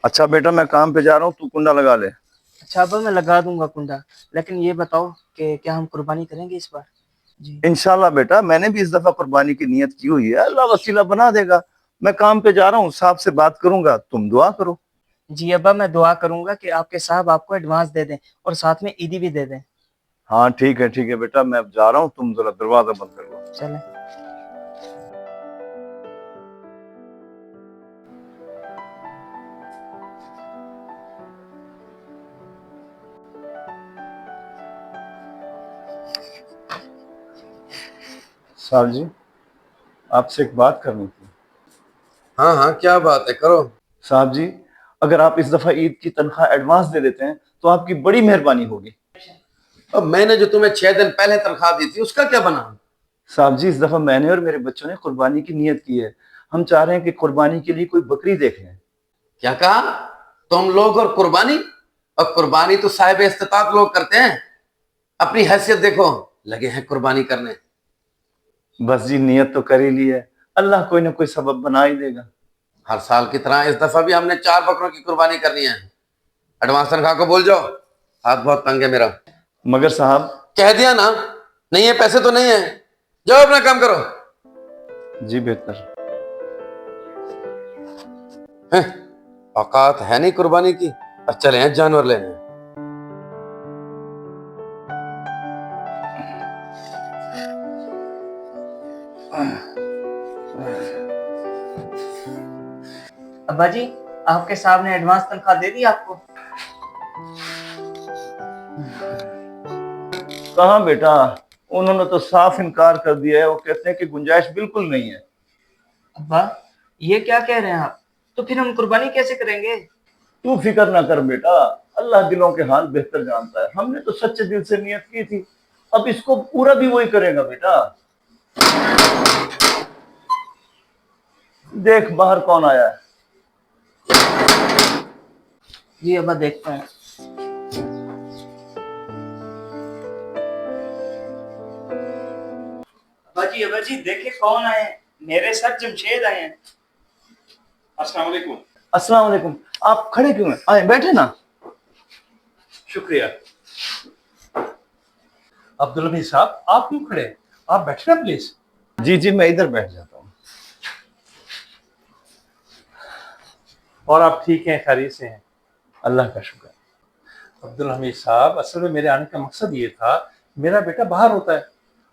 अच्छा बेटा, मैं काम पे जा रहा हूँ, तू कुंडा लगा ले। अच्छा अब्बा मैं लगा दूंगा कुंडा, लेकिन ये बताओ कि क्या हम कुर्बानी करेंगे इस बार? जी। इंशाल्लाह बेटा, मैंने भी इस दफा कुर्बानी की नियत की हुई है, अल्लाह वसीला बना देगा। मैं काम पे जा रहा हूँ, साहब से बात करूंगा, तुम दुआ करो। जी अब्बा, मैं दुआ करूंगा कि आपके साहब आपको एडवांस दे दें और साथ में ईदी भी दे दें। हाँ ठीक है बेटा, मैं अब जा रहा हूँ, तुम जरा दरवाजा बंद कर लो। चलें। साहब जी, आपसे एक बात करनी थी। हाँ हाँ, क्या बात है, करो। साहब जी, अगर आप इस दफा ईद की तनख्वाह एडवांस दे देते हैं तो आपकी बड़ी मेहरबानी होगी। अब मैंने जो तुम्हें 6 दिन पहले तनख्वाह दी थी उसका क्या बना? साहब जी, इस दफा मैंने और मेरे बच्चों ने कुर्बानी की नियत की है। हम चाह रहे हैं कि कुर्बानी के लिए कोई बकरी देख लें। क्या कहा? तुम लोग और कुर्बानी? और कुर्बानी तो साहिब इस्तिताअत लोग करते हैं। अपनी हैसियत देखो, लगे हैं कुर्बानी करने। बस जी, नियत तो कर ही ली है, अल्लाह कोई ना कोई सबब बना ही देगा। हर साल की तरह इस दफा भी हमने 4 बकरों की कुर्बानी करनी है। एडवांस तनख्वाह को बोल जाओ, हाथ बहुत तंग है मेरा। मगर साहब। कह दिया ना, नहीं है पैसे तो नहीं है, जाओ अपना काम करो। जी बेहतर। हैं, औकात है नहीं कुर्बानी की, अब चले हैं जानवर लेने। अब्बा जी, आपके साहब ने एडवांस तनख्वाह दे दी आपको? कहाँ बेटा, उन्होंने तो साफ इनकार कर दिया है, वो कहते हैं कि गुंजाइश बिल्कुल नहीं है। अब्बा, ये क्या कह रहे हैं आप? तो फिर हम कुर्बानी कैसे करेंगे? तू फिक्र ना कर बेटा, अल्लाह दिलों के हाल बेहतर जानता है। हमने तो सच्चे दिल से नियत की थी, अब इसको पूरा भी वही करेगा बेटा। देख बाहर कौन आया है। जी अब्बा, देखते हैं। अब्बा जी देखिए कौन आए हैं। मेरे सर जमशेद आए हैं। अस्सलाम वालेकुम। अस्सलाम वालेकुम। आप खड़े क्यों हैं? आए बैठे ना। शुक्रिया। अब्दुल हमीद साहब, आप क्यों खड़े हैं? आप बैठे ना प्लीज। जी जी, मैं इधर बैठ जाता हूँ। और आप ठीक हैं, खैरियत से हैं? अल्लाह का शुक्र। अब्दुल हमीद साहब, असल में मेरे आने का मकसद ये था, मेरा बेटा बाहर होता है,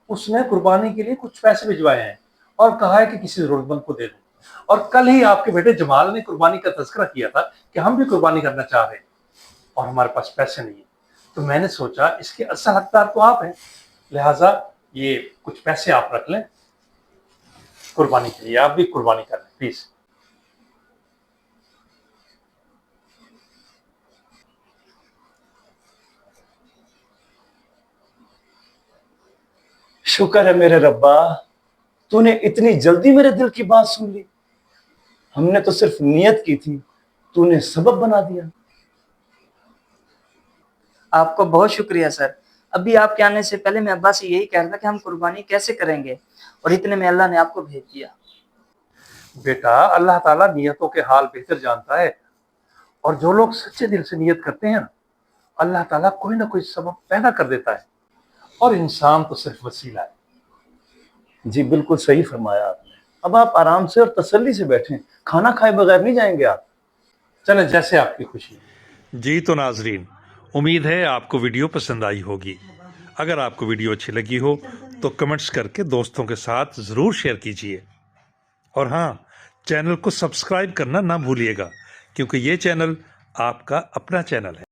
उसने कुर्बानी के लिए कुछ पैसे भिजवाए हैं और कहा है कि किसी जरूरतमंद को दे दूं। और कल ही आपके बेटे जमाल ने कुर्बानी का तज़किरा किया था कि हम भी कुर्बानी करना चाह रहे हैं और हमारे पास पैसे नहीं है। तो मैंने सोचा इसके असल हकदार तो आप हैं, लिहाजा ये कुछ पैसे आप रख लें कुर्बानी के लिए, आप भी कुर्बानी कर लें प्लीज। शुक्र है मेरे रब्बा, तूने इतनी जल्दी मेरे दिल की बात सुन ली। हमने तो सिर्फ नियत की थी, तूने सबब बना दिया। आपको बहुत शुक्रिया सर। अभी आपके आने से पहले मैं अब्बा से यही कह रहा था कि हम कुर्बानी कैसे करेंगे, और इतने में अल्लाह ने आपको भेज दिया। बेटा, अल्लाह ताला नियतों के हाल बेहतर जानता है, और जो लोग सच्चे दिल से नियत करते हैं ना, अल्लाह ताला कोई ना कोई सबब पैदा कर देता है, और इंसान तो सिर्फ वसीला है। जी बिल्कुल सही फरमाया आपने। अब आप आराम से और तसल्ली से बैठें, खाना खाए बगैर नहीं जाएंगे आप। चले, जैसे आपकी खुशी। जी तो नाजरीन, उम्मीद है आपको वीडियो पसंद आई होगी। अगर आपको वीडियो अच्छी लगी हो तो कमेंट्स करके दोस्तों के साथ ज़रूर शेयर कीजिए। और हाँ, चैनल को सब्सक्राइब करना ना भूलिएगा, क्योंकि ये चैनल आपका अपना चैनल है।